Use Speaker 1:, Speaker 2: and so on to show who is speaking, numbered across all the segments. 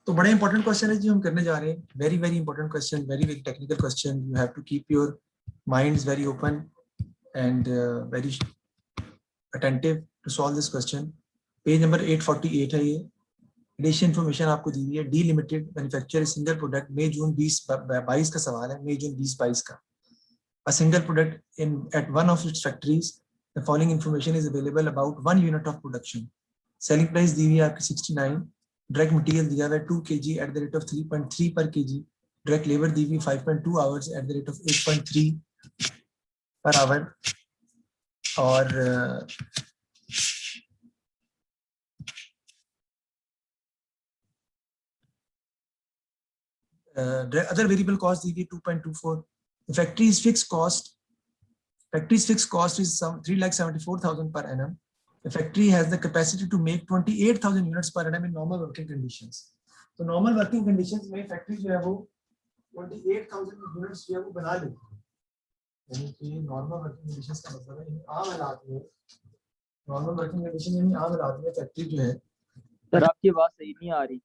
Speaker 1: तो बड़ा important question है जी हम करने जा रहे हैं, very very important question, very very technical question. You have to keep your minds very open and very attentive to solve this question. Page number 848 है ये. एडिशन इन्फॉर्मेशन आपको दी हुई है. D limited manufacture single product. मई जून 2022 का सवाल है, मई जून 2022 का. A single product at one of its factories. The following information is available about 1 unit of production. Selling price दी हुई है आपकी 69. Direct material दिया हुआ है 2 kg at the rate of 3.3 per kg. Direct labor दी हुई 5.2 hours at the rate of 8.3 per hour. और other variable cost दी हुई 2.24. The factory's fixed cost is 3,74,000 per annum. The factory has the capacity to make 28,000 units per annum in normal working conditions. तो normal working conditions में factory जो है वो 28,000 units जो है वो बना लेती है. यानी कि normal working conditions का मतलब है आम हालात में, normal working condition यानी आम हालात में factory जो है.
Speaker 2: सर आपकी आवाज सही नहीं आ रही.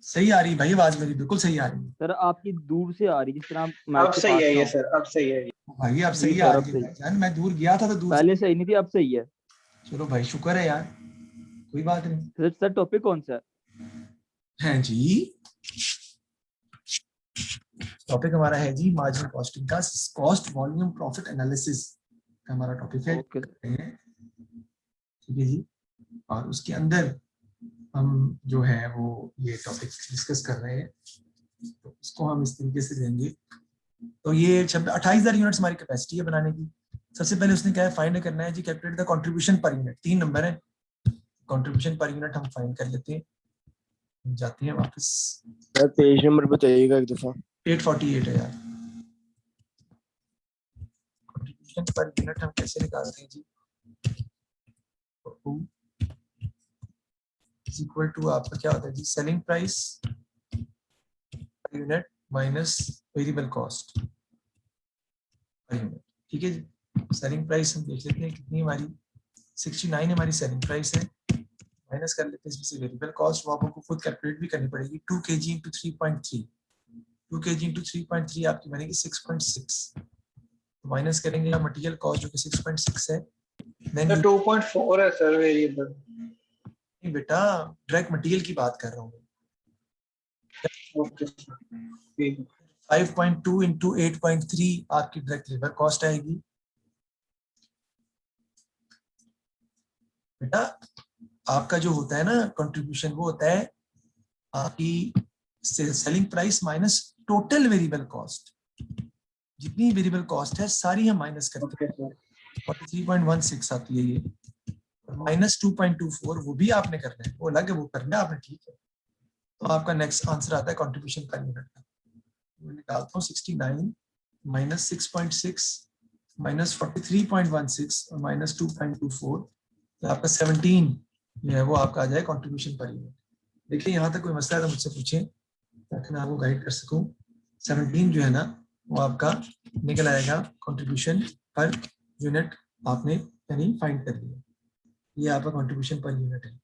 Speaker 1: सही आ रही भाई, आवाज मेरी बिल्कुल सही आ रही है.
Speaker 2: सर आपकी दूर से आ रही, जिस तरह
Speaker 3: अब सही है ये सर, अब सही है
Speaker 1: भाई. अब सही आ रही है जान. मैं दूर गया था तो दूर
Speaker 2: पहले सही नहीं थी, अब सही है.
Speaker 1: चलो भाई शुक्र है यार, कोई बात नहीं.
Speaker 2: सर टॉपिक कौन सा
Speaker 1: है जी? टॉपिक हमारा है जी मार्जिनल कॉस्टिंग का कॉस्ट वॉल्यूम प्रॉफिट एनालिसिस का हमारा टॉपिक है. ठीक है जी. और उसके अंदर हम जो है वो ये टॉपिक डिस्कस कर रहे हैं, तो इसको हम इस तरीके से लेंगे. तो ये 28,000 यूनिट्स हमारी कैपेसिटी है बनाने की. सबसे पहले उसने क्या है फाइंड करना है जी, calculate the contribution per unit. 3 number है, कंट्रीब्यूशन पर यूनिट हम फाइंड कर लेते हैं. जाते हैं वापस.
Speaker 4: सर पेज नंबर बताइएगा एक दफा.
Speaker 1: 848 है यार. कंट्रीब्यूशन पर यूनिट हम कैसे निकालते हैं जी? इज इक्वल टू आपका क्या होता है जी, selling price per unit minus variable cost per unit. ठीक है जी. सेलिंग प्राइस हम देख लेते हैं कितनी हमारी 69 हमारी सेलिंग प्राइस है. माइनस कर लेते हैं इसमें से वेरिएबल कॉस्ट. वो आपको खुद कैलकुलेट भी करनी पड़ेगी. 2 kg इंटू 3.3, 2 kg इंटू 3.3 आपकी बनेगी 6.6. माइनस करेंगे आप मटेरियल कॉस्ट जो कि 6.6 है.
Speaker 3: देन 2.4 है सर वेरिएबल.
Speaker 1: नहीं बेटा, डायरेक्ट मटेरियल की बात कर रहा हूँ.
Speaker 3: ओके.
Speaker 1: 5.2 इंटू 8.3 आपकी डायरेक्ट लेबर कॉस्ट आएगी. बेटा आपका जो होता है ना कंट्रीब्यूशन, वो होता है आपकी selling price minus total variable cost. जितनी वेरिएबल कॉस्ट है सारी हम माइनस करते हैं. 43.16 आती है ये. माइनस 2.24 वो भी आपने करना है, वो अलग है, वो करना है आपने. ठीक है. तो आपका नेक्स्ट आंसर आता है कंट्रीब्यूशन पर यूनिट का. मैं निकालता हूँ 69 माइनस 6.6 माइनस 43.16 और माइनस 2.24. तो आपका 17 जो है वो आपका आ जाए कंट्रीब्यूशन पर यूनिट. देखिए यहाँ तक कोई मसला है तो मुझसे पूछें ताकि मैं आपको गाइड कर सकूं. 17 जो है ना वो आपका निकल आएगा कंट्रीब्यूशन पर यूनिट. आपने यानी फाइंड कर लिया. ये आपका कंट्रीब्यूशन पर यूनिट है.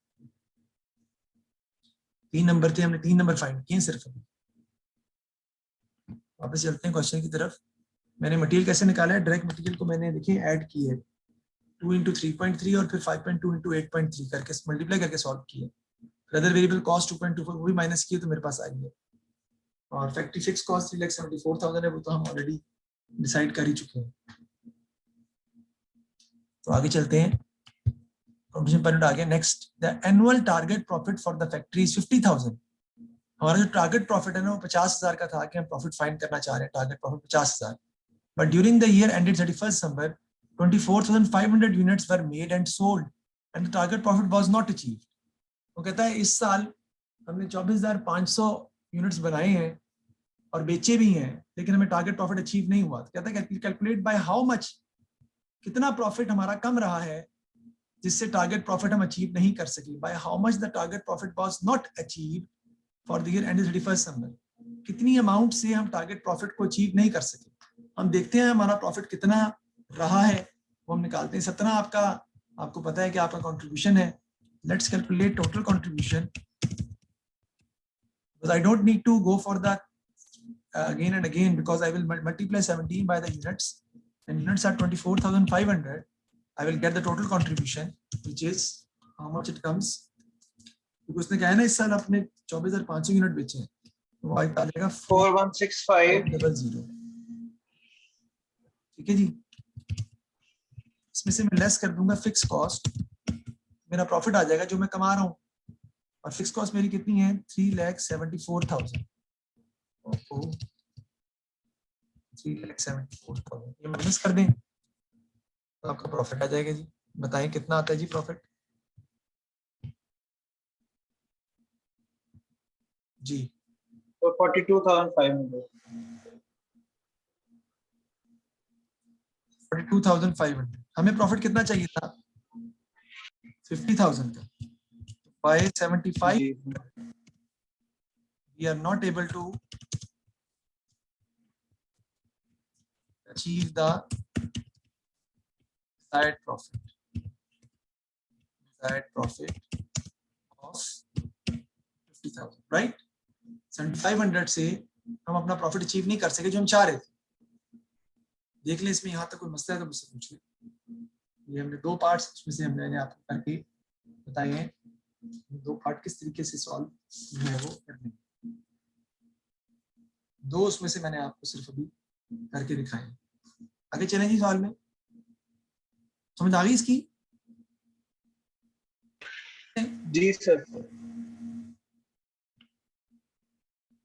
Speaker 1: 3 नंबर थे, हमने 3 नंबर फाइंड किए सिर्फ. वापस चलते हैं क्वेश्चन की तरफ. मैंने मटेरियल कैसे निकाला है? डायरेक्ट मटेरियल को मैंने देखिए ऐड की है 2 इंटू 3.3 और फिर 5.2 इंटू 8.3 करके मल्टीप्लाई करके सॉल्व किया. अदर वेरिएबल कॉस्ट 2.24 वो भी माइनस किए तो मेरे पास आई है. और फैक्ट्री फिक्स कॉस्ट 3,74,000 है, वो तो हम ऑलरेडी डिसाइड कर ही चुके हैं. तो आगे चलते हैं. कंट्रीब्यूशन पर यूनिट आ गया. Next, the annual target profit for the factory is 50,000. हमारा जो टारगेट प्रॉफिट है ना वो 50,000 का था कि हम प्रॉफिट फाइंड करना चाह रहे हैं. Target profit 50,000. But during the year ended 31 December 24,500 units were made and sold and the target profit was not achieved. वो कहता है इस साल हमने 24,500 यूनिट्स बनाए हैं और बेचे भी हैं, लेकिन हमें टारगेट प्रॉफिट अचीव नहीं हुआ. तो कहता है कैलकुलेट बाय हाउ मच, कितना प्रॉफिट हमारा कम रहा है जिससे टारगेट प्रॉफिट हम अचीव नहीं कर सके. Bye how much the target profit was not achieved for the year ended 31 दिसंबर. कितनी अमाउंट से हम टारगेट प्रॉफिट को अचीव नहीं कर सके. हम देखते हैं हमारा प्रॉफिट कितना रहा है, वो हम निकालते हैं. 17 आपको पता है कि आपका कंट्रीब्यूशन है. Let's calculate total contribution because I don't need to go for the again and again, because I will multiply 17 by the units, and units are 24,500. I will get the total contribution, which is how much it comes. क्योंकि उसने कहा है ना इस साल अपने 24,500 unit बेचे हैं, तो वो आ जाएगा
Speaker 3: 4165.
Speaker 1: ठीक है जी. इसमें से मैं लेस कर दूंगा फिक्स कॉस्ट, मेरा प्रॉफिट आ जाएगा जो मैं कमा रहा हूँ, और फिक्स कॉस्ट मेरी कितनी है 3,74,000. 3,74,000 ये माइनस कर दें तो आपका प्रॉफिट आ जाएगा जी. बताएं कितना आता है जी प्रॉफिट जी.
Speaker 3: तो 42,500.
Speaker 1: 42,500. हमें प्रॉफिट कितना चाहिए था 50,000 का. 575
Speaker 3: जी.
Speaker 1: we are not able to achieve the desired profit of 50,000, right? 7,500 से हम अपना प्रॉफिट अचीव नहीं कर सके जो हम चाह रहे थे. देख लें इसमें यहाँ तक कोई मसला है तो मुझसे पूछ लें. ये हमने दो पार्ट्स उसमें से हमने आपको करके बताए हैं. दो पार्ट किस तरीके से सॉल्व है वो करने, दो उसमें से मैंने आपको सिर्फ अभी करके दिखाए. आगे चलें जी. सवाल में समझ आ गई इसकी?
Speaker 3: जी sir.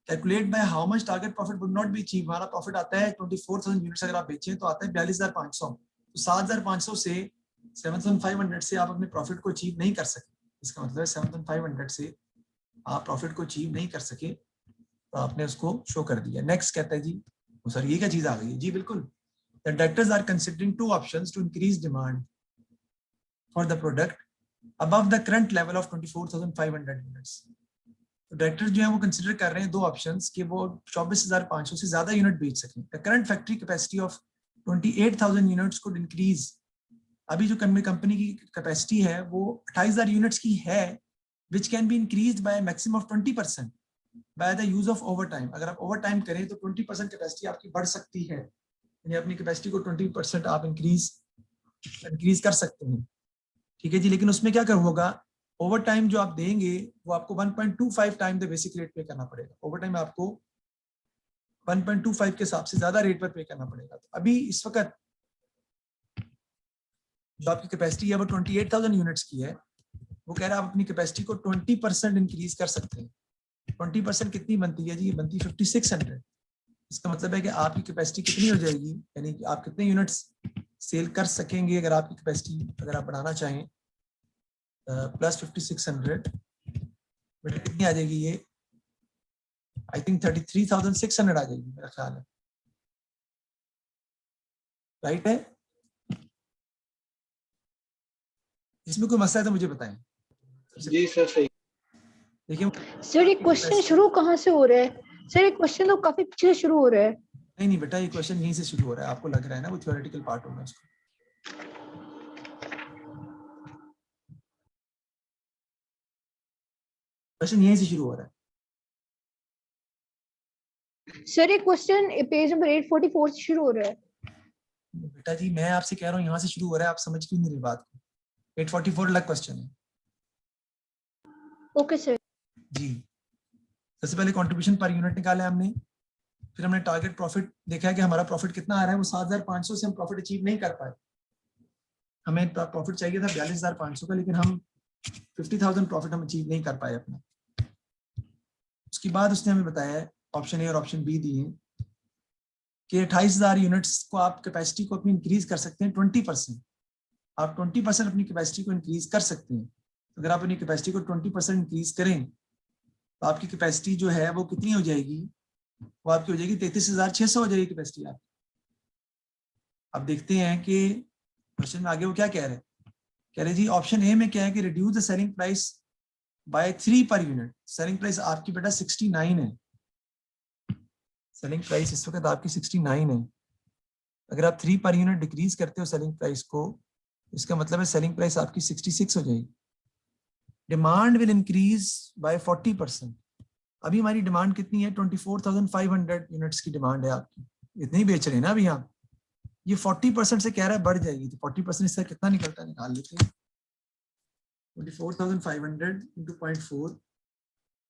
Speaker 1: Calculate by how much target profit would not be achieve. हमारा प्रॉफिट आता है 24,000 यूनिट्स अगर आप बेचें तो आता है 42,500. तो 7,500 से 7,500 से आप अपने प्रॉफिट को अचीव नहीं कर सके. इसका मतलब है 7,500 से आप प्रॉफिट को अचीव नहीं कर सके, तो आपने उसको शो कर दिया. नेक्स्ट कहता है जी सर ये क्या चीज आ गई है जी. बिल्कुल. The directors are considering two options to increase demand for the product above the current level of 24,500 units. तो डायरेक्टर जो है वो कंसिडर कर रहे हैं दो ऑप्शंस कि वो 24,500 से ज्यादा यूनिट बेच सकें. The current factory capacity of 28,000 units could increase. अभी जो कंपनी की कैपेसिटी है वो 28,000 यूनिट्स की है, which can be increased by maximum of 20% bye the use of over time. अगर आप ओवर टाइम करें तो 20% कैपेसिटी आपकी बढ़ सकती है, यानी अपनी कैपेसिटी को 20% आप इंक्रीज कर सकते हैं. ठीक है जी. लेकिन उसमें क्या कर होगा, ओवर टाइम जो आप देंगे वो आपको 1.25 टाइम द बेसिक रेट पे करना पड़ेगा. ओवर टाइम आपको 1.25 के हिसाब से ज्यादा रेट पर पे करना पड़ेगा. तो अभी इस वक्त जो आपकी कैपेसिटी है वो 28,000 यूनिट्स की है. वो कह रहा है आप अपनी कैपेसिटी को 20% इंक्रीज कर सकते हैं. 20% कितनी बनती है जी? ये बनती है 5,600. इसका मतलब है कि आपकी कैपेसिटी कितनी हो जाएगी, यानी कि आप कितने यूनिट्स सेल कर सकेंगे अगर आपकी कैपेसिटी अगर आप बढ़ाना चाहें. प्लस 5,600 बेटा कितनी आ जाएगी ये? आई थिंक 33,600 आ जाएगी मेरा ख्याल है. राइट है? इसमें कोई मसला है तो मुझे बताएं.
Speaker 3: जी सर. सही.
Speaker 1: देखिए
Speaker 5: सर ये क्वेश्चन शुरू कहाँ से हो रहा है? सर ये क्वेश्चन तो काफी पीछे शुरू हो रहा है.
Speaker 1: नहीं बेटा ये क्वेश्चन यहीं से शुरू हो रहा है. आपको लग रहा है ना वो थ्योरेटिकल पार्ट होगा उसको. क्वेश्चन यहीं से शुरू हो रहा है.
Speaker 5: सर ये क्वेश्चन पेज नंबर 844 से शुरू हो रहा है.
Speaker 1: बेटा जी मैं आपसे कह रहा हूँ यहाँ से शुरू हो रहा है, आप समझ क्यों नहीं रही बात को. 844 अलग क्वेश्चन है.
Speaker 5: Okay sir.
Speaker 1: जी. सबसे पहले कंट्रीब्यूशन पर यूनिट निकाला है हमने, फिर हमने टारगेट प्रॉफिट देखा है कि हमारा प्रॉफिट कितना आ रहा है. वो 7,500 से हम प्रॉफिट अचीव नहीं कर पाए. हमें प्रॉफिट चाहिए था 42,500 का, लेकिन हम 50,000 प्रॉफिट हम अचीव नहीं कर पाए अपना. उसके बाद उसने हमें बताया है ऑप्शन ए और ऑप्शन बी दिए कि 28,000 यूनिट्स को आप कैपेसिटी को अपनी इंक्रीज कर सकते हैं 20%. आप 20% अपनी कैपेसिटी को इंक्रीज कर सकते हैं. अगर आप अपनी कैपेसिटी को 20% इंक्रीज करें तो आपकी कैपेसिटी जो है वो कितनी हो जाएगी? वो आपकी हो जाएगी 33,600 हो जाएगी कैपेसिटी आपकी. अब देखते हैं कि क्वेश्चन में आगे वो क्या कह रहे हैं. कह रहे जी ऑप्शन ए में क्या है कि reduce the selling price by 3 per unit. Selling price आपकी बेटा 69 है. सेलिंग प्राइस इस वक्त आपकी 69 है. अगर आप 3 पर यूनिट डिक्रीज करते हो सेलिंग प्राइस को, इसका मतलब है सेलिंग प्राइस आपकी 66 हो जाएगी. Demand will increase by 40%. अभी हमारी डिमांड कितनी है? 24,500 यूनिट्स की डिमांड है आपकी, इतने ही बेच रहे हैं ना अभी आप। ये 40% से कह रहा है बढ़ जाएगी, तो 40% इससे कितना निकलता है निकाल लेते हैं। 24,500 इंटू 0.4,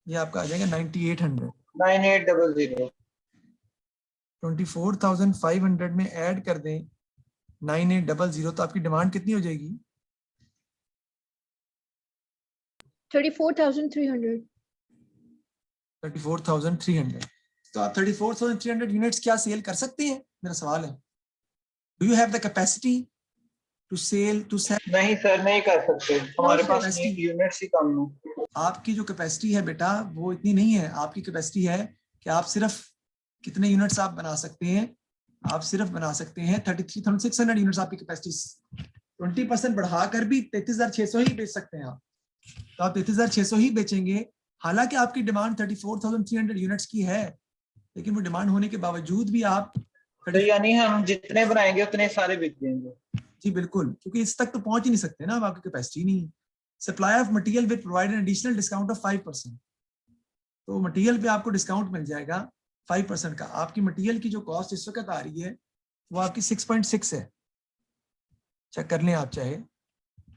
Speaker 1: ये आपका आ जाएगा 9,800।
Speaker 3: 9800
Speaker 1: 24,500 में ऐड कर दें 9,800, तो आपकी डिमांड कितनी हो जाएगी?
Speaker 5: 34,300।
Speaker 1: 34,300। तो आप 34,300 यूनिट्स क्या सेल कर सकते हैं? मेरा सवाल है, do you have the capacity to sell
Speaker 3: नहीं सर, नहीं कर सकते, हमारे
Speaker 5: sir.
Speaker 3: पास यूनिट्स ही कम है।
Speaker 1: आपकी जो कैपेसिटी है बेटा वो इतनी नहीं है। आपकी कैपेसिटी है कि आप सिर्फ कितने यूनिट्स आप बना सकते हैं? आप सिर्फ बना सकते हैं 33,600 यूनिट्स। आपकी कैपेसिटी 20% बढ़ाकर भी 33,600 ही बेच सकते हैं आप। तो आप 33,600 ही बेचेंगे, हालांकि आपकी डिमांड 34,300 यूनिट्स की है, लेकिन वो डिमांड होने के बावजूद भी आप
Speaker 3: तो यानी हम जितने बनाएंगे उतने सारे बिक जाएंगे।
Speaker 1: जी बिल्कुल, क्योंकि इस तक तो पहुंच ही नहीं सकते ना, अब आपकी कैपेसिटी नहीं। Supply of material will provide an additional discount of 5%। तो मटेरियल पे आपको डिस्काउंट मिल जाएगा 5% का। आपकी मटेरियल की जो कॉस्ट इस वक्त आ रही है वो आपकी 6.6 है, चेक कर लें आप चाहे।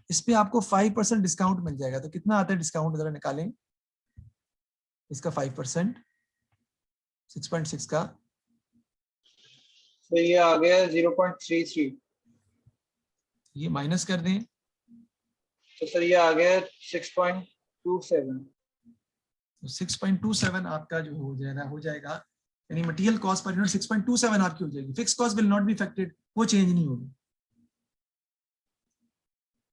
Speaker 1: इस पे आपको 5% डिस्काउंट मिल जाएगा। तो कितना आता है डिस्काउंट, जरा निकालें इसका 5%, 6.6 का।
Speaker 3: तो ये आ गया 0.33,
Speaker 1: ये माइनस कर दें,
Speaker 3: तो सर ये आ गया 6.27।
Speaker 1: तो 6.27 आपका जो हो जाएगा, यानी मटेरियल कॉस्ट पर यूनिट 6.27 आपकी हो जाएगी। Fix cost will not be affected, वो चेंज नहीं होगी।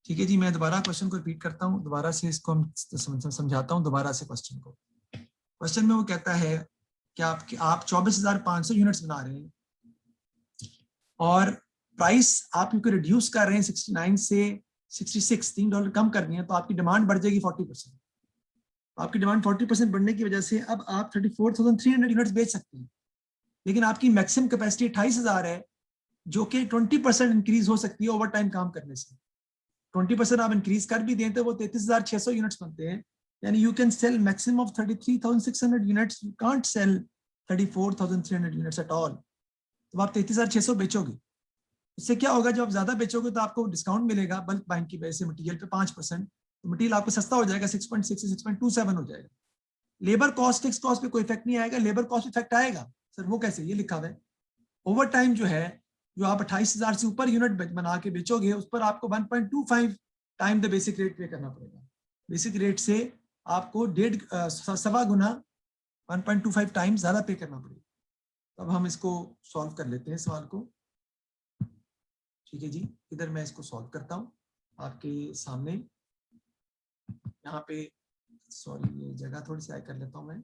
Speaker 1: ठीक है जी, मैं दोबारा क्वेश्चन को रिपीट करता हूँ, दोबारा से इसको हम समझाता हूँ दोबारा से क्वेश्चन को। क्वेश्चन में वो कहता है कि आप 24,500 यूनिट्स बना रहे हैं और प्राइस आप क्योंकि रिड्यूस कर रहे हैं 69 से 66, $3 कम कर दिए, तो आपकी डिमांड बढ़ जाएगी 40%। आपकी डिमांड 40% बढ़ने की वजह से अब आप 34,300 यूनिट्स बेच सकते हैं, लेकिन आपकी मैक्सिमम कैपेसिटी 28,000 है, जो कि 20% इंक्रीज हो सकती है ओवर टाइम काम करने से। 20% आप इंक्रीज कर भी दें तो वो 33,600 यूनिट्स बनते हैं, यानी you can sell maximum of 33,600 units, you can't sell 34,300 units at all. तो आप 33,600 बेचोगे। इससे क्या होगा, जब आप ज्यादा बेचोगे तो आपको डिस्काउंट मिलेगा बल्क बाइंग की वजह से मटेरियल पे 5%, तो मटेरियल आपको सस्ता हो जाएगा, 6.6 से 6.27 हो जाएगा। लेबर कॉस्ट, फिक्स कॉस्ट पे कोई इफेक्ट नहीं आएगा, लेबर कॉस्ट इफेक्ट आएगा। सर वो कैसे? ये लिखा हुआ है ओवर टाइम जो है, जो आप 28,000 से ऊपर यूनिट बना के बेचोगे उस पर आपको 1.25 टाइम द बेसिक रेट पे करना पड़ेगा। बेसिक रेट से आपको 1.5 गुना 1.25 टाइम ज्यादा पे करना पड़ेगा। अब हम इसको सॉल्व कर लेते हैं सवाल को। ठीक है जी, इधर मैं इसको सॉल्व करता हूँ आपके सामने। यहाँ पे सॉरी, ये जगह थोड़ी सी हाई कर लेता हूँ मैं,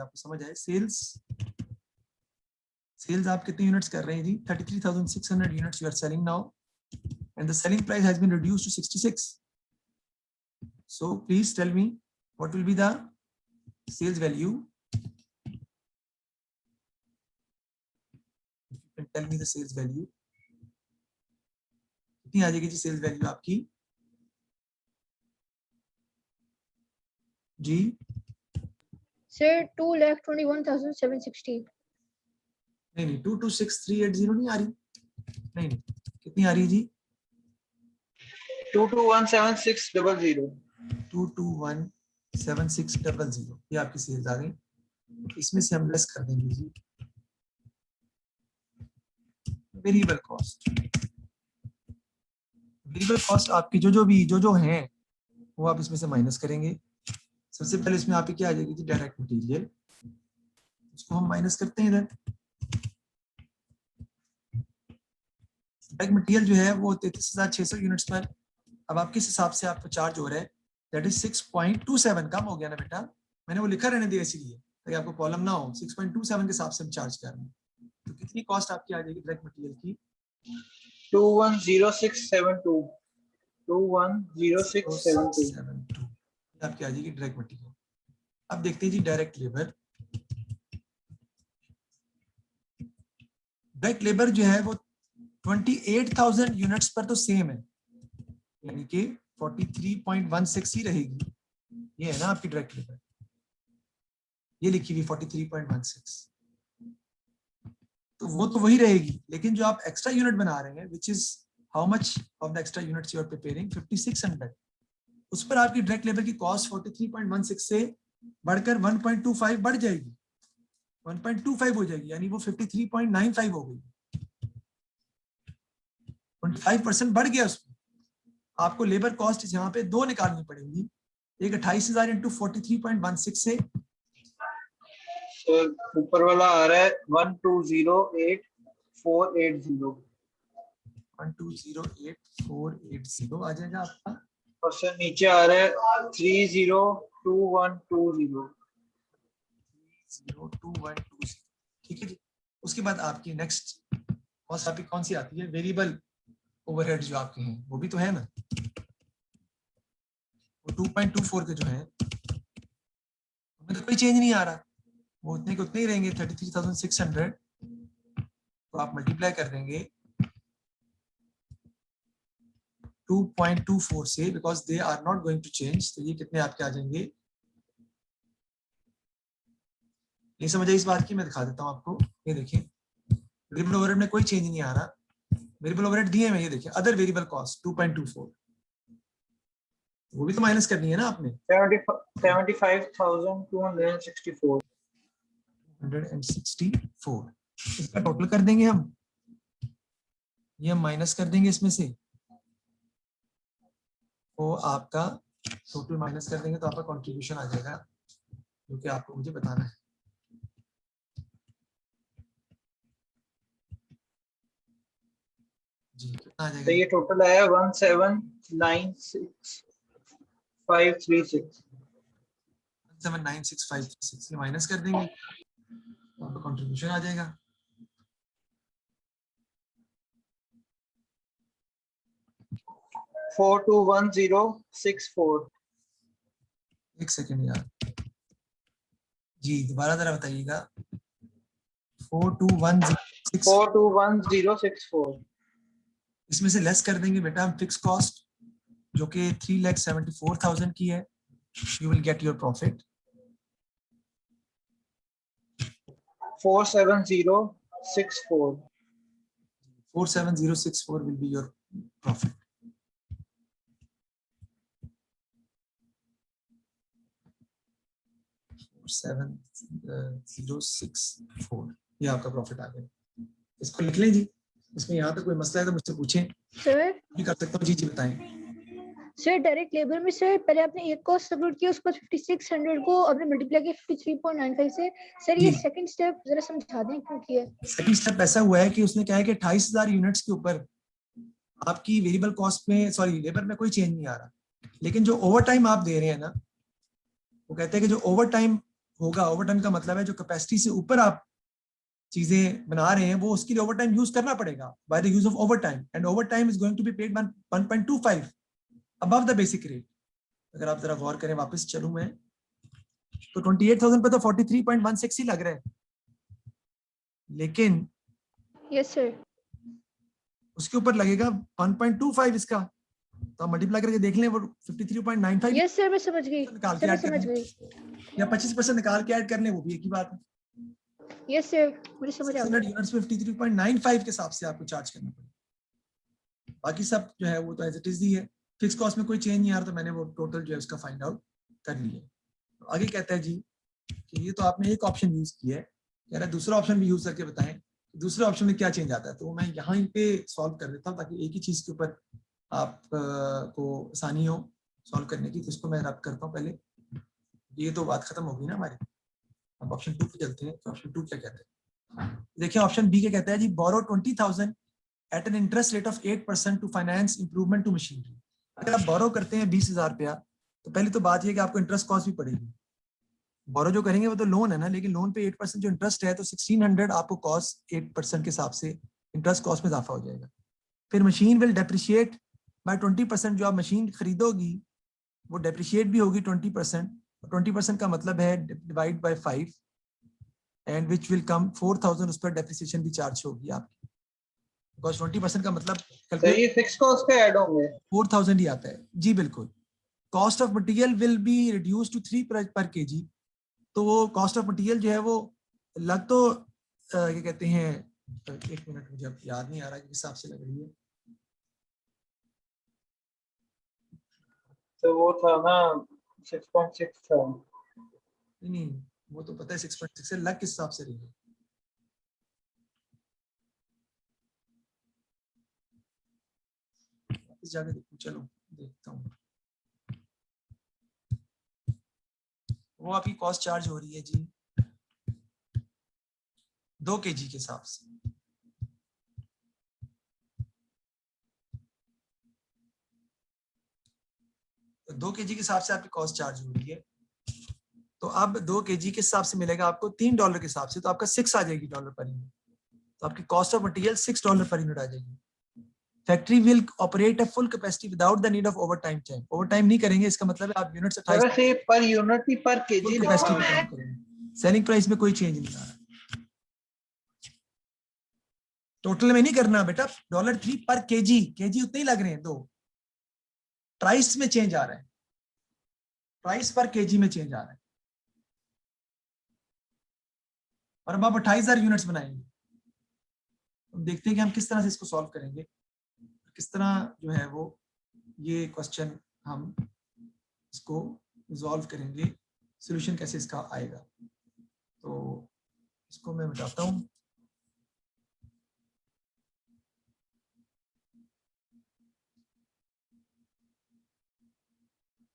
Speaker 1: आपको समझ आए। सेल्स आप कितने यूनिट्स कर रहे हैं जी? 33,600 units you are selling now and the selling price has been reduced to 66। So please tell me what will be the sales value. Tell me the sales value कितनी आ जाएगी जी सेल्स वैल्यू आपकी जी?
Speaker 5: Sir 2,21,760।
Speaker 1: नहीं 226,380 नहीं आ रही, नहीं कितनी आ रही है जी?
Speaker 3: 2217600।
Speaker 1: 2217600 ये आपकी सेल्स आ गई। इसमें से हम लेस कर देंगे जी वेरिएबल कॉस्ट। वेरिएबल कॉस्ट आपकी जो हैं वो आप इसमें से माइनस करेंगे। सबसे पहले इसमें आपकी क्या आ जाएगी जी? डायरेक्ट मटेरियल, उसको हम माइनस करते हैं। इधर डायरेक्ट मटेरियल जो है वो 33,600 यूनिट्स पर अब आप किस हिसाब से आपको चार्ज हो रहा है? That is 6.27। कम हो गया ना बेटा, मैंने वो लिखा रहने दिया इसीलिए ताकि आपको प्रॉब्लम ना हो। 6.27 के हिसाब से हम चार्ज कर रहे हैं। तो कितनी कॉस्ट आपकी आ जाएगी डायरेक्ट मटेरियल की?
Speaker 3: 210672। 210672
Speaker 1: आपकी आ जाएगी डायरेक्ट मटेरियल। अब देखते हैं जी डायरेक्ट लेबर। डायरेक्ट लेबर जो है वो 28,000 यूनिट्स पर तो सेम है, यानी कि 43.16 ही रहेगी। ये है ना आपकी डायरेक्ट लेबर। ये लिखी हुई 43.16, तो वो तो वही रहेगी, लेकिन जो आप एक्स्ट्रा यूनिट बना रहे हैं which is how much of the extra units you are preparing 5600, उस पर आपकी डायरेक्ट लेबर की कॉस्ट 43.16 से बढ़कर 1.25 बढ़ जाएगी, 1.25 हो जाएगी, यानी वो 53.95 हो गई, 25% बढ़ गया उसमें। आपको लेबर कॉस्ट यहाँ पे दो निकालनी पड़ेगी, एक 28,000 इंटू 43.16 से,
Speaker 3: सर ऊपर वाला आ रहा है 1208480
Speaker 1: 1208480 आ जाएगा आपका,
Speaker 3: और सर नीचे आ रहा है 302120।
Speaker 1: 02120, ठीक है जी। उसके बाद आपकी नेक्स्ट कॉस्ट आपकी कौन सी आती है, वेरिएबल ओवरहेड जो आपके हैं वो भी तो है ना, वो 2.24 के जो है उनमें तो कोई चेंज नहीं आ रहा, वो उतने के उतने ही रहेंगे 33,600, तो आप मल्टीप्लाई कर देंगे 2.24 से, because they are not going to change, तो ये कितने आपके आ जाएंगे, ये समझ आई इस बात की, मैं दिखा देता हूँ आपको, ये देखिए वेरिएबल ओवरहेड में कोई चेंज नहीं आ रहा, वेरिएबल ओवरहेड दिए हैं, ये देखिए अदर वेरिएबल कॉस्ट 2.24, वो भी तो माइनस करनी है ना आपने,
Speaker 3: 75,264।
Speaker 1: 164, इसका टोटल कर देंगे हम, ये हम माइनस कर देंगे इसमें से, तो आपका टोटल माइनस कर देंगे तो आपका कंट्रीब्यूशन आ जाएगा, जो कि आपको मुझे बताना है। जी कितना आ
Speaker 3: तो
Speaker 1: जाएगा,
Speaker 3: ये टोटल आया 1796536।
Speaker 1: 1796536, ये माइनस कर देंगे तो आपका कंट्रीब्यूशन आ जाएगा।
Speaker 3: Four to 1064।
Speaker 1: एक सेकेंड यार जी, दोबारा जरा बताइएगा, 42106,
Speaker 3: 421064।
Speaker 1: इसमें से लेस कर देंगे बेटा हम फिक्स कॉस्ट जो कि 3,74,000 की है, you will get your profit
Speaker 3: 47064।
Speaker 1: 47064 will be your profit. Seven 064, ये आपका प्रॉफिट आ गया, इसको लिख लें जी, इसमें यहाँ पे कोई मसला है तो मुझसे पूछें,
Speaker 5: सर
Speaker 1: भी कर सकता हूँ जी, जी बताएं।
Speaker 5: सर डायरेक्ट लेबर में सर पहले आपने एक कॉस्ट सबमिट किया, उसके बाद 5600 को आपने मल्टीप्लाई किया 53.95 से, सर ये
Speaker 1: जी।
Speaker 5: सेकंड स्टेप जरा समझा दें क्यों किया है।
Speaker 1: सेकंड स्टेप ऐसा हुआ है कि उसने कहा है कि 28,000 यूनिट्स के ऊपर आपकी वेरिएबल कॉस्ट में, सॉरी लेबर में कोई चेंज नहीं आ रहा, लेकिन जो ओवर टाइम आप दे रहे हैं ना, वो कहते हैं कि जो ओवर टाइम होगा, ओवर टाइम का मतलब है जो कैपेसिटी से ऊपर आप चीजें बना रहे हैं, वो उसके लिए ओवर टाइम यूज करना पड़ेगा by the use of over time, and over time is going to be paid 1.25 above the basic rate. अगर आप जरा गौर करें, वापस चलूं मैं, तो 28,000 पे तो 43.16 ही लग रहा है, लेकिन
Speaker 5: यस सर,
Speaker 1: उसके ऊपर लगेगा 1.25 इसका, तो आप मल्टीप्लाई करके देख लें, वो 53.95
Speaker 5: यस सर मैं समझ गई,
Speaker 1: निकाल
Speaker 5: सर
Speaker 1: के
Speaker 5: मैं
Speaker 1: ऐड कर
Speaker 5: समझ
Speaker 1: लें,
Speaker 5: गई,
Speaker 1: या 25% निकाल के ऐड कर लें, वो भी एक ही बात है।
Speaker 5: यस सर मुझे समझ आ
Speaker 1: 600
Speaker 5: गया।
Speaker 1: यूनिट्स में 53.95 के हिसाब से आपको चार्ज करना पड़ेगा, बाकी सब जो है वो तो एज इट इज ही है, फिक्स कॉस्ट में कोई चेंज नहीं आ रहा, तो मैंने वो टोटल जो है उसका फाइंड आउट कर लिया। तो आगे कहता है जी कि ये तो आपने एक ऑप्शन यूज किया है, कह रहा है दूसरा ऑप्शन भी यूज करके बताएं, दूसरे ऑप्शन में क्या चेंज आता है, तो मैं यहाँ पे सॉल्व कर देता हूँ ताकि एक ही चीज के ऊपर आप को आसानी हो सॉल्व करने की। तो इसको मैं रब करता हूँ पहले, ये तो बात खत्म होगी ना हमारी। अब ऑप्शन 2 पे चलते हैं, तो ऑप्शन 2 क्या कहते हैं, देखिए ऑप्शन बी क्या कहता है जी, borrow 20,000 at an interest rate of 8% to finance improvement to machinery. अगर आप बोरो करते हैं 20,000 रुपया, तो पहली तो बात ये कि आपको इंटरेस्ट कॉस्ट भी पड़ेगी, बोरो जो करेंगे वो तो लोन है ना, लेकिन लोन पे 8% जो इंटरेस्ट है, तो 1600 आपको कॉस्ट 8% के हिसाब से इंटरेस्ट कॉस्ट में इजाफा हो जाएगा। फिर मशीन विल डेप्रिशिएट बाय 20%, जो आप मशीन खरीदोगी वो डेप्रिशिएट भी होगी 20%, 20% का मतलब है divide by 5 and which will come 4,000, उस पर डेप्रिसिएशन भी चार्ज होगी आपकी, बिकॉज 20% का मतलब
Speaker 3: सर ये फिक्स कॉस्ट पे ऐड होंगे।
Speaker 1: 4,000 ही आता है जी, बिल्कुल। Cost of material will be reduce to 3 per KG तो वो कॉस्ट ऑफ मटेरियल जो है वो लग तो क्या कहते हैं, एक मिनट मुझे अब याद नहीं आ रहा किस हिसाब से लग रही है।
Speaker 3: तो वो था ना 6.6 था।
Speaker 1: नहीं वो तो पता है 6.6 से लग किस हिसाब से रही है। वापस जाके देखो, चलो देखता हूँ। वो आपकी कॉस्ट चार्ज हो रही है जी 2 kg के हिसाब से। 2 kg के हिसाब से आपकी कॉस्ट चार्ज हो रही है। तो अब 2 kg के हिसाब से मिलेगा आपको $3 के हिसाब से, तो आपका 6 आ जाएगी डॉलर पर यूनिट। तो आपकी cost of material $6 per unit आ जाएगी। Factory will operate at full capacity without the need of over time time. Over time नहीं करेंगे, इसका मतलब है आप यूनिट 28
Speaker 3: वैसे पर यूनिट ही पर केजी
Speaker 1: कैपेसिटी पे काम करेंगे। सेलिंग प्राइस में कोई चेंज नहीं आ रहा, टोटल में नहीं करना बेटा। $3 पर केजी, केजी उतने ही लग रहे हैं दो। प्राइस में चेंज आ रहा है, प्राइस पर केजी में चेंज आ रहा है। और अब आप 28,000 यूनिट्स बनाएंगे। तो देखते हैं कि हम किस तरह से इसको सॉल्व करेंगे, किस तरह जो है वो ये क्वेश्चन हम इसको रिजॉल्व करेंगे, सॉल्यूशन कैसे इसका आएगा। तो इसको मैं बताता हूँ।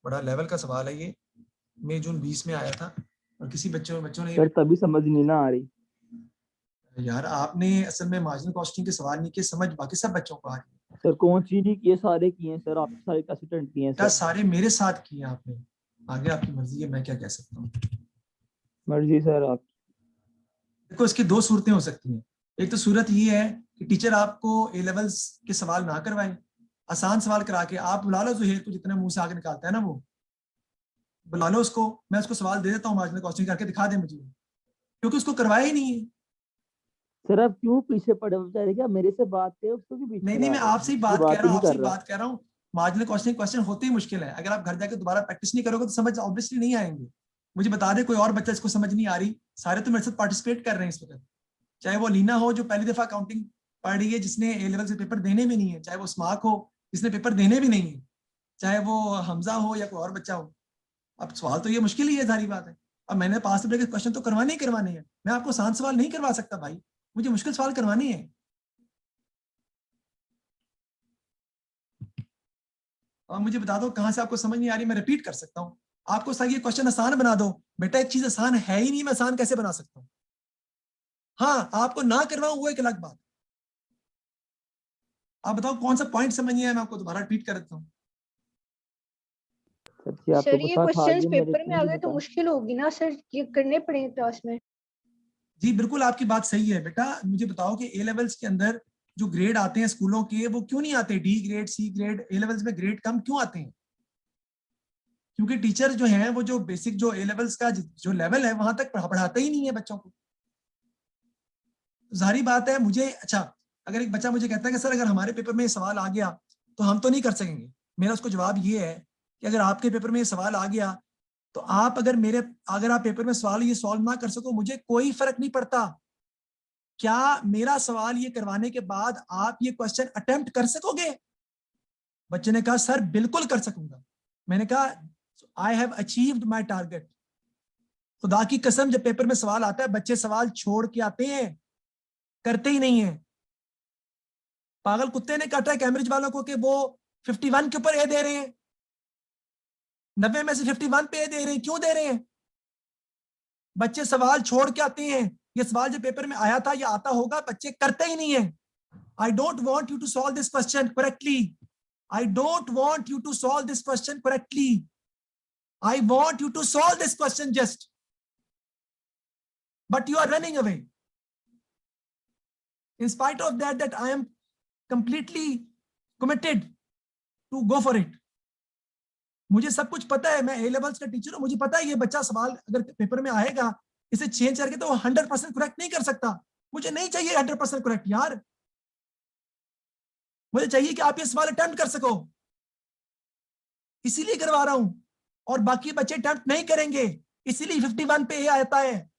Speaker 1: बड़ा लेवल का सवाल है ये, मई जून 20 में आया था और किसी बच्चों ने
Speaker 2: सर तभी समझ नहीं ना आ रही।
Speaker 1: यार आपने असल में मार्जिनल कॉस्टिंग के सवाल नहीं किए, समझ बाकी सब बच्चों को आ रही है।
Speaker 2: सर कौन सी नहीं किए, सारे किए हैं सर, आपके सारे असिस्टेंट किए हैं
Speaker 1: क्या
Speaker 2: सर।
Speaker 1: सारे मेरे साथ किए आपने? आगे आपकी मर्जी है, मैं क्या कह सकता हूँ।
Speaker 2: मर्जी सर आप।
Speaker 1: देखो इसकी दो सूरतें हो सकती हैं। एक तो सूरत ये है कि टीचर आपको ए लेवल्स के सवाल ना करवाएं, आसान सवाल करा के आप बुला लो जुहेर को, जितना मुंह से आगे निकालता है ना वो, बुला लो उसको, मैं उसको सवाल दे देता हूँ मार्जिनल कॉस्टिंग करके दिखा दे मुझे, क्योंकि उसको करवाया ही नहीं है।
Speaker 2: सर आप क्यों पीछे पड़े हो बेचारे, क्या मेरे से बात है उसको भी पीछे
Speaker 1: नहीं
Speaker 2: पड़ा
Speaker 1: मैं
Speaker 2: रहे हो?
Speaker 1: आपसे ही
Speaker 2: मुझसे
Speaker 1: बात कह रहा
Speaker 2: ही
Speaker 1: हूँ,
Speaker 2: नहीं
Speaker 1: आपसे
Speaker 2: कर
Speaker 1: ही
Speaker 2: रहा।
Speaker 1: बात कह रहा हूँ। मार्जिनल कॉस्टिंग क्वेश्चन होते ही मुश्किल है, अगर आप घर जाकर दोबारा प्रैक्टिस नहीं करोगे तो समझ ऑब्वियसली नहीं आएंगे। मुझे बता दे कोई और बच्चा इसको समझ नहीं आ रही, सारे तो मेरे साथ पार्टिसिपेट कर रहे हैं इस वक्त। चाहे वो लीना हो जो पहली दफा अकाउंटिंग पढ़ रही है, जिसने ए लेवल से पेपर देने भी नहीं है, चाहे वो स्मार्क हो जिसने पेपर देने भी नहीं है, चाहे वो हमजा हो या कोई और बच्चा हो। अब सवाल तो ये मुश्किल ही है, सारी बात है। अब मैंने पास पेपर के क्वेश्चन तो करवाने ही करवाने हैं, मैं आपको आसान सवाल नहीं करवा सकता भाई, मुझे मुश्किल सवाल करवाने हैं। अब मुझे बता दो कहां से आपको समझ नहीं आ रही, मैं रिपीट कर सकता हूँ। आपको सर ये क्वेश्चन आसान बना दो, बेटा एक चीज आसान है ही नहीं, मैं आसान कैसे बना सकता हूँ। हाँ आपको ना करवाऊं वो एक अलग बात। आप बताओ कौन सा पॉइंट समझ नहीं आया, मैं आपको दोबारा रिपीट कर देता हूँ।
Speaker 2: सर जी आप तो
Speaker 5: सर ये
Speaker 2: बता खा
Speaker 5: क्वेश्चंस
Speaker 2: लिए, मेरे
Speaker 5: पेपर
Speaker 2: को
Speaker 5: में आ
Speaker 2: नहीं
Speaker 5: गए तो
Speaker 2: पता।
Speaker 5: मुश्किल होगी ना सर, ये करने पड़ेंगे क्लास में।
Speaker 1: जी बिल्कुल आपकी बात सही है बेटा। मुझे बताओ कि ए लेवल्स के अंदर जो ग्रेड आते हैं स्कूलों के, वो क्यों नहीं आते? D grade, C grade, A levels में ग्रेड कम क्यों आते हैं? क्योंकि टीचर जो है वो जो बेसिक जो ए लेवल्स का जो लेवल है वहां तक पढ़ाता ही नहीं है बच्चों को। जाहिर बात है मुझे, अच्छा अगर एक बच्चा मुझे कहता है कि सर अगर हमारे पेपर में ये सवाल आ गया तो हम तो नहीं कर सकेंगे, मेरा उसको जवाब ये है कि अगर आपके पेपर में ये सवाल आ गया तो आप अगर आप पेपर में सवाल ये सॉल्व ना कर सको, मुझे कोई फर्क नहीं पड़ता। क्या मेरा सवाल ये करवाने के बाद आप ये क्वेश्चन अटेम्प्ट कर सकोगे? बच्चे ने कहा सर बिल्कुल कर सकूंगा। मैंने कहा I have achieved my target. खुदा की कसम जब पेपर में सवाल आता है बच्चे सवाल छोड़ के आते हैं, करते ही नहीं है। पागल कुत्ते ने काटा है कैम्ब्रिज वालों को कि वो 51 के ऊपर ए दे रहे हैं, 90 में से 51 पे ए दे रहे हैं। क्यों दे रहे हैं? बच्चे सवाल छोड़ के आते हैं। ये सवाल जो पेपर में आया था, ये आता होगा, बच्चे करते ही नहीं है। I don't want you to solve this question correctly. I don't want you to solve this question correctly. I want you to solve this question just. But you are running away. In spite of that I am completely committed to go for it. मुझे सब कुछ पता है, मैं A levels का teacher हूं, मुझे पता है ये बच्चा सवाल अगर पेपर में आएगा इसे चेंज करके तो 100% करेक्ट नहीं कर सकता। मुझे नहीं चाहिए 100% करेक्ट यार, मुझे चाहिए कि आप ये सवाल अटेम्प्ट कर सको, इसीलिए करवा रहा हूं। और बाकी बच्चे अटेम्प्ट नहीं करेंगे, इसीलिए 51 पे ए आता है,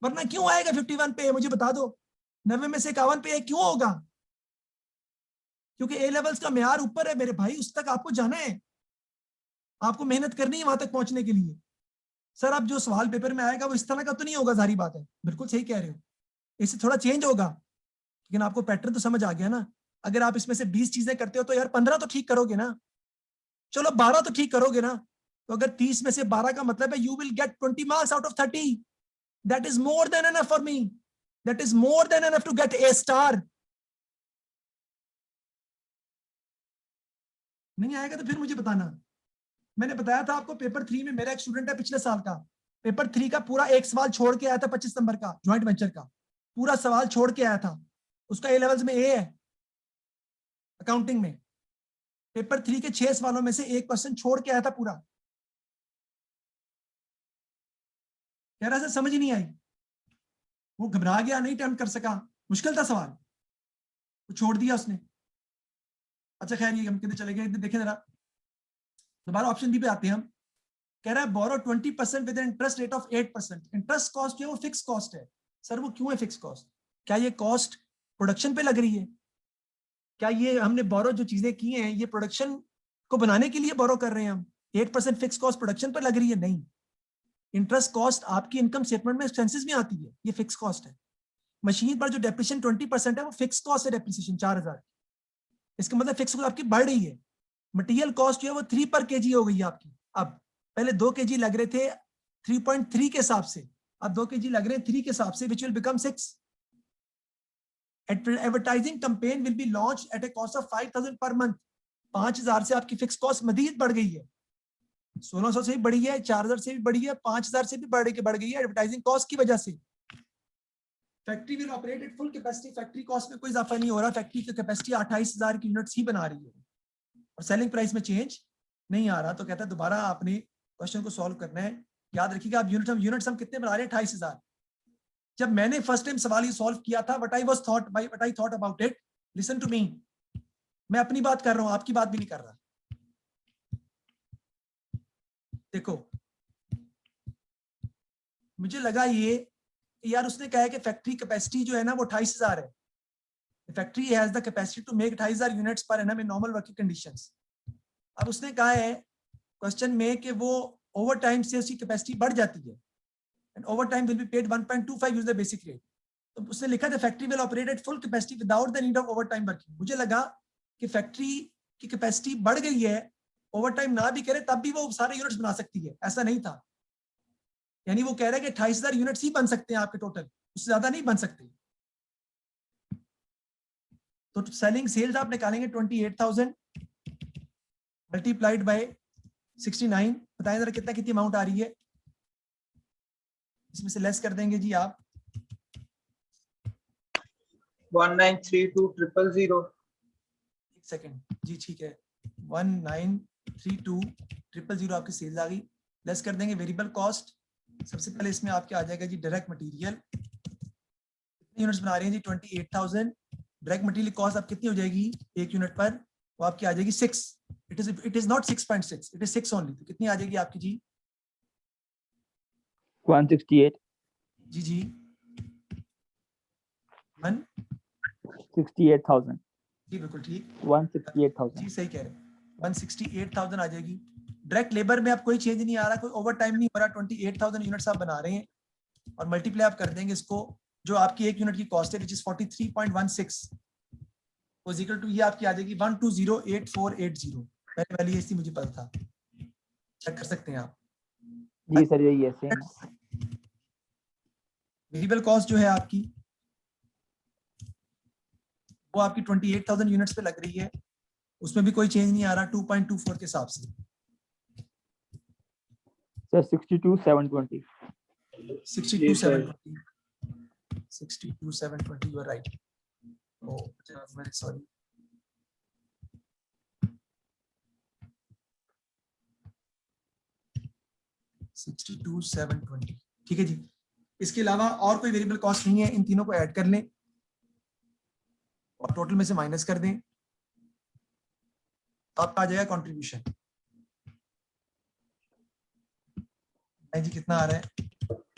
Speaker 1: वरना क्यों आएगा 51 पे ए? मुझे बता दो, 90 में से 51 पे ए क्यों होगा? क्योंकि ए लेवल्स का म्यार ऊपर है मेरे भाई, उस तक आपको जाना है, आपको मेहनत करनी है वहां तक पहुंचने के लिए। सर अब जो सवाल पेपर में आएगा वो इस तरह का तो नहीं होगा, जारी बात है, बिल्कुल सही कह रहे हो, इससे थोड़ा चेंज होगा, लेकिन आपको पैटर्न तो समझ आ गया ना। अगर आप इसमें से 20 चीजें करते हो तो यार 15 तो ठीक करोगे ना, चलो 12 तो ठीक करोगे ना। तो अगर 30 में से 12 का मतलब है you will get 20 marks out of 30, that is more than enough for me, that is more than enough to get a star. नहीं आएगा तो फिर मुझे बताना। मैंने बताया था आपको पेपर 3 में, मेरा एक स्टूडेंट है पिछले साल का, पेपर 3 का पूरा एक सवाल छोड़ के आया था 25 नंबर का, ज्वाइंट वेंचर का पूरा सवाल छोड़ के आया था, उसका ए लेवल्स में ए है अकाउंटिंग में। पेपर 3 के 6 सवालों में से 1% छोड़ के आया था पूरा। कह रहा सर समझ ही नहीं आई, वो घबरा गया, नहीं अटेम्प्ट कर सका, मुश्किल था सवाल, वो छोड़ दिया उसने। अच्छा खैर ये हम कितने चले गए, देखें जरा दोबारा ऑप्शन बी पे आते हैं हम। कह रहा है बोरो 20% with interest rate of 8%। Interest cost है वो फिक्स कॉस्ट है। सर वो क्यों है फिक्स कॉस्ट? क्या ये कॉस्ट प्रोडक्शन पे लग रही है? क्या ये हमने बोरो जो चीजें की हैं ये प्रोडक्शन को बनाने के लिए बोरो कर रहे हैं हम? 8% फिक्स कॉस्ट प्रोडक्शन पर लग रही है? नहीं, इंटरेस्ट कॉस्ट आपकी इनकम स्टेटमेंट में एक्सपेंसेस में आती है, ये फिक्स कॉस्ट है। मशीन पर जो डेप्रिसिएशन 20% है वो फिक्स कॉस्ट है, डेप्रिसिएशन 4000, इसका मतलब फिक्स कॉस्ट आपकी बढ़ रही है। मटेरियल कॉस्ट जो है वो 3 पर केजी हो गई है आपकी। अब पहले 2 केजी लग रहे थे 3.3 के हिसाब से, अब 2 केजी लग रहे हैं 3 के हिसाब से, which will become 6। Advertising campaign will be launch eight A cost of 5000 per month. 5000 से आपकी फिक्स कॉस्ट मजीद बढ़ गई है, 1600 से भी बढ़ी है, 4000 से भी बढ़ी है, 5000 से भी बढ़ गई है एडवर्टाइजिंग कॉस्ट की वजह से। Factory will operate at full capacity. Factory cost में कोई इजाफा नहीं हो रहा, फैक्ट्री की कैपेसिटी 28000 की यूनिट्स ही बना रही है और सेलिंग प्राइस में चेंज नहीं आ रहा। तो कहता है दोबारा आपने क्वेश्चन को सॉल्व करना है। याद रखिएगा आप यूनिट्स हम कितने बना रहे हैं? 28000। जब मैंने फर्स्ट टाइम सवाल ये सॉल्व किया था, what I thought about it, listen to me, मैं अपनी बात कर रहा हूं, आपकी बात भी नहीं कर रहा। देखो मुझे लगा ये यार उसने कहा है कि फैक्ट्री कैपेसिटी जो है ना वो 28000 है। Factory has the capacity to make 28000 units per annum in normal working conditions. अब उसने कहा है क्वेश्चन में कि वो ओवर टाइम से उसकी कैपेसिटी बढ़ जाती है and over time will be paid 1.25 use the basic rate. तो उसने लिखा था factory will operate at full capacity without the need of over time working. मुझे लगा कि फैक्ट्री की कैपेसिटी बढ़ गई है, ओवर टाइम ना भी करे तब भी वो सारे यूनिट्स बना सकती है, ऐसा नहीं था। यानी वो कह रहा है कि 28000 यूनिट्स ही बन सकते हैं आपके टोटल, उससे ज्यादा नहीं बन सकते। तो सेलिंग सेल्स आप निकालेंगे 28000 मल्टीप्लाइड बाय 69, बताएं जरा कितना कितनी अमाउंट आ रही है? इसमें से लेस कर देंगे जी आप
Speaker 3: 1932,000।
Speaker 1: एक सेकंड जी, ठीक है 1932,000 आपकी सेल्स आ गई। लेस कर देंगे वेरिएबल कॉस्ट। सबसे पहले इसमें आपके आ जाएगा जी डायरेक्ट मटेरियल, कितने यूनिट्स बना रहे हैं जी? 28000। डायरेक्ट मटेरियल कॉस्ट आप कितनी हो जाएगी एक यूनिट पर? वो आपकी आ जाएगी 6। It is not 6.6, it is 6 only. तो कितनी आ जाएगी आपकी जी?
Speaker 2: 168
Speaker 1: जी जी
Speaker 2: 68,000
Speaker 1: जी बिल्कुल ठीक,
Speaker 2: 168,000।
Speaker 1: जी सही कह रहे हैं, 168,000 आ जाएगी। डायरेक्ट लेबर में आप कोई चेंज नहीं आ रहा, कोई ओवर टाइम नहीं हो रहा, 28000 यूनिट्स आप बना रहे हैं और मल्टीप्लाई आप कर देंगे इसको, जो आपकी एक यूनिट की कॉस्ट है विच इज 43.16 इक्वल टू ये आपकी आ जाएगी 1208480। पहले वाली ऐसी मुझे पता था, चेक कर सकते हैं आप।
Speaker 2: जी सर यही है सेम।
Speaker 1: वेरिएबल कॉस्ट जो है आपकी वो आपकी 28000 यूनिट्स पे लग रही है, उसमें भी कोई चेंज नहीं आ रहा 2.24 के हिसाब से।
Speaker 2: Sir 62,720।
Speaker 1: 62,720 62,720 you are right. Oh, I'm very sorry. $62,720 ठीक है जी। इसके अलावा और कोई वेरिएबल कॉस्ट नहीं है, इन तीनों को ऐड कर लें और टोटल में से माइनस कर दें, तो आपका आ जाएगा कंट्रीब्यूशन। नहीं जी, कितना आ रहा है?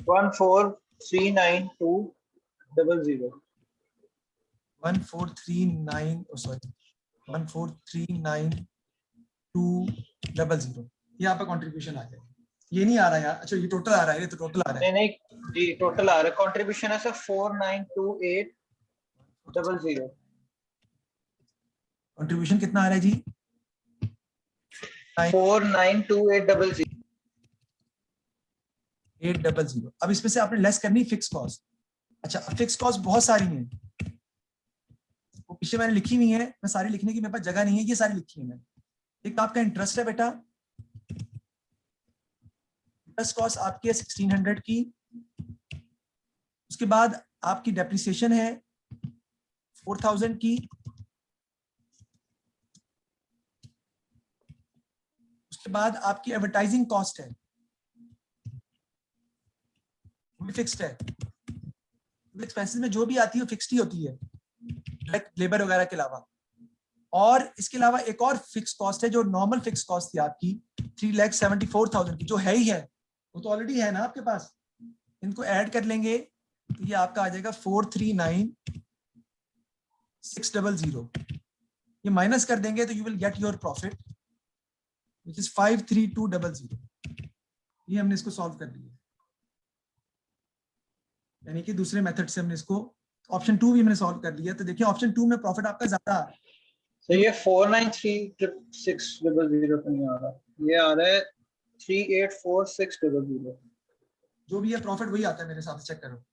Speaker 3: 1439200
Speaker 1: 1439 सॉरी 1439200 ये आपका कंट्रीब्यूशन आ गया। ये नहीं आ रहा यार, अच्छा ये टोटल आ रहा है, ये तो टोटल आ रहा है।
Speaker 3: नहीं जी, टोटल आ रहा है। कंट्रीब्यूशन है सर 492800
Speaker 1: कंट्रीब्यूशन कितना आ रहा है जी?
Speaker 3: 492800
Speaker 1: 800। अब इसमें से आपने लेस करनी फिक्स कॉस्ट। अच्छा, फिक्स कॉस्ट बहुत सारी हैं, वो पीछे मैंने लिखी हुई है, मैं सारी लिखने की मेरे पास जगह नहीं है, ये सारी लिखी है मैंने। एक आपका इंटरेस्ट है बेटा, इंटरेस्ट कॉस्ट आपकी है 1600 की। उसके बाद आपकी डेप्रिसिएशन है 4000 की। उसके बाद आपकी एडवर्टाइजिंग कॉस्ट है, फिक्स्ड है। एक्सपेंसेस में जो भी आती है वो फिक्स्ड ही होती है, डायरेक्ट लेबर वगैरह के अलावा। और इसके अलावा एक और फिक्स कॉस्ट है जो नॉर्मल फिक्स कॉस्ट थी आपकी 3,74,000 की, जो है ही है, वो तो ऑलरेडी है ना आपके पास। इनको ऐड कर लेंगे तो ये आपका आ जाएगा 439,600। ये माइनस कर देंगे तो you will get your profit which is 532,000। ये हमने इसको सॉल्व कर लिया, यानी कि दूसरे मेथड से हमने इसको, ऑप्शन 2 भी हमने सॉल्व कर लिया। तो देखिए ऑप्शन 2 में प्रॉफिट आपका ज्यादा है।
Speaker 3: तो ये 493,600 तो नहीं आ रहा, ये आ रहा है 384600।
Speaker 1: जो भी है प्रॉफिट वही आता है मेरे हिसाब से, चेक करो।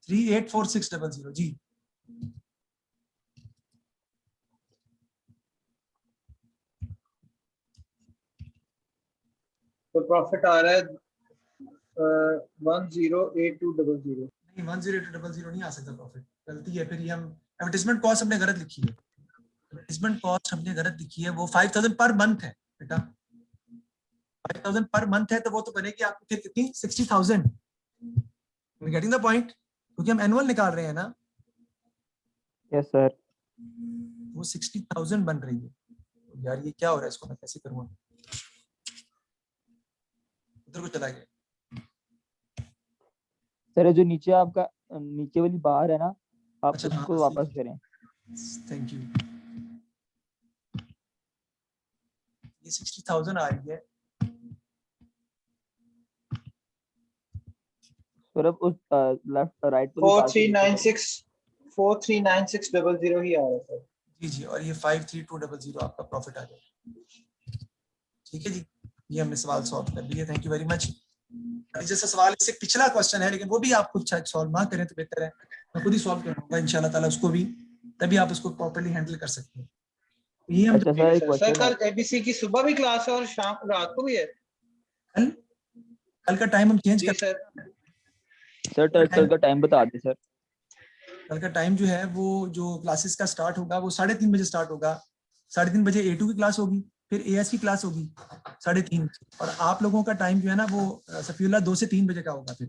Speaker 1: थ्री 84600 जी।
Speaker 3: तो प्रॉफिट आ रहा है 108200।
Speaker 1: नहीं 108200 नहीं आ सकता प्रॉफिट, गलती है फिर। ये हम एडवर्टाइजमेंट कॉस्ट हमने गलत लिखी है, एडवर्टाइजमेंट कॉस्ट हमने गलत लिखी है। वो 5000 पर मंथ है बेटा, 5000 पर मंथ है, तो वो तो बनेगी आपकी फिर कितनी, 60,000। गेटिंग द पॉइंट, क्योंकि हम एनुअल निकाल रहे हैं ना।
Speaker 2: Yes sir.
Speaker 1: वो 60,000 बन रही है। यार ये क्या हो रहा है, इसको मैं कैसे करूँगा? उधर को चला गया।
Speaker 2: सर जो नीचे आपका नीचे वाली बार है ना, आप
Speaker 1: अच्छा, हाँ,
Speaker 2: उसको वापस करें।
Speaker 1: Thank you. ये 60,000 आ रही है।
Speaker 2: सर अब उस लेफ्ट राइट वाली बार को नीचे करें।
Speaker 3: 4396000 ही आ रहा है सर।
Speaker 1: जी जी, और ये 53200 आपका प्रॉफिट आ जाएगा। ठीक है जी, ये हमने सवाल सॉल्व कर लिया। Thank you very much. जैसा सवाल इससे पिछला क्वेश्चन है, लेकिन वो भी आप खुद शायद सॉल्व ना करें तो बेहतर है, मैं खुद ही सॉल्व करूंगा इंशाल्लाह ताला उसको भी, तभी आप उसको प्रॉपर्ली हैंडल कर सकते हैं। ये हम
Speaker 2: अच्छा सर एक
Speaker 3: सर
Speaker 2: क्वेश्चन है।
Speaker 3: कल एबीसी की सुबह भी क्लास है और शाम रात को भी है।
Speaker 1: कल का टाइम हम चेंज
Speaker 3: जी
Speaker 1: कर,
Speaker 2: सर कल का टाइम बता दें सर।
Speaker 1: कल का टाइम जो है वो जो क्लासेस का स्टार्ट होगा वो 3:30 बजे स्टार्ट होगा। 3:30 बजे A2 की क्लास होगी, फिर AS की क्लास होगी 3:30, और आप लोगों का टाइम जो है ना वो सफीउल्लाह 2 से 3 बजे का होगा। फिर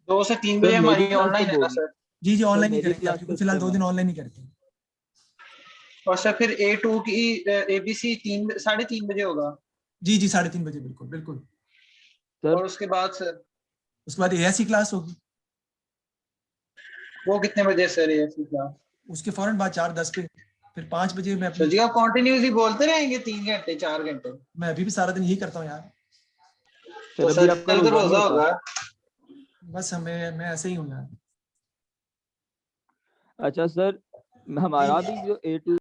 Speaker 3: 2 से 3
Speaker 2: सर
Speaker 3: बजे
Speaker 2: मेरी
Speaker 3: हमारी
Speaker 2: क्लास
Speaker 3: ऑनलाइन
Speaker 2: कब
Speaker 3: है ना
Speaker 2: होगी?
Speaker 3: सर।
Speaker 1: जी जी ऑनलाइन ही
Speaker 2: मेरी
Speaker 1: करेंगे
Speaker 2: क्लास
Speaker 1: क्योंकि
Speaker 2: कब
Speaker 1: फिलहाल 2
Speaker 2: होगा?
Speaker 1: दिन ऑनलाइन ही करते हैं।
Speaker 3: और सर फिर A2 की एबीसी 3:30 बजे होगा।
Speaker 1: जी जी 3:30 बजे, बिल्कुल बिल्कुल।
Speaker 2: सर
Speaker 3: और उसके बाद सर
Speaker 1: उसके बाद AS की क्लास होगी,
Speaker 3: वो कितने बजे सर ये क्लास?
Speaker 1: उसके फौरन बाद 4:10 पे। फिर 5 बजे मैं
Speaker 3: सर
Speaker 1: अपनी,
Speaker 3: जी आप कंटिन्यूसली बोलते रहेंगे 3 घंटे 4 घंटे?
Speaker 1: मैं अभी भी सारा दिन यही करता हूँ यार।
Speaker 2: सर
Speaker 3: तो
Speaker 2: अभी
Speaker 3: सर
Speaker 2: आपका
Speaker 3: कल तो
Speaker 2: रोजा नहीं
Speaker 3: रोजा
Speaker 2: होता?
Speaker 3: होगा।
Speaker 1: बस मैं ऐसे ही हूँ यार।
Speaker 2: अच्छा सर हमारा भी जो A2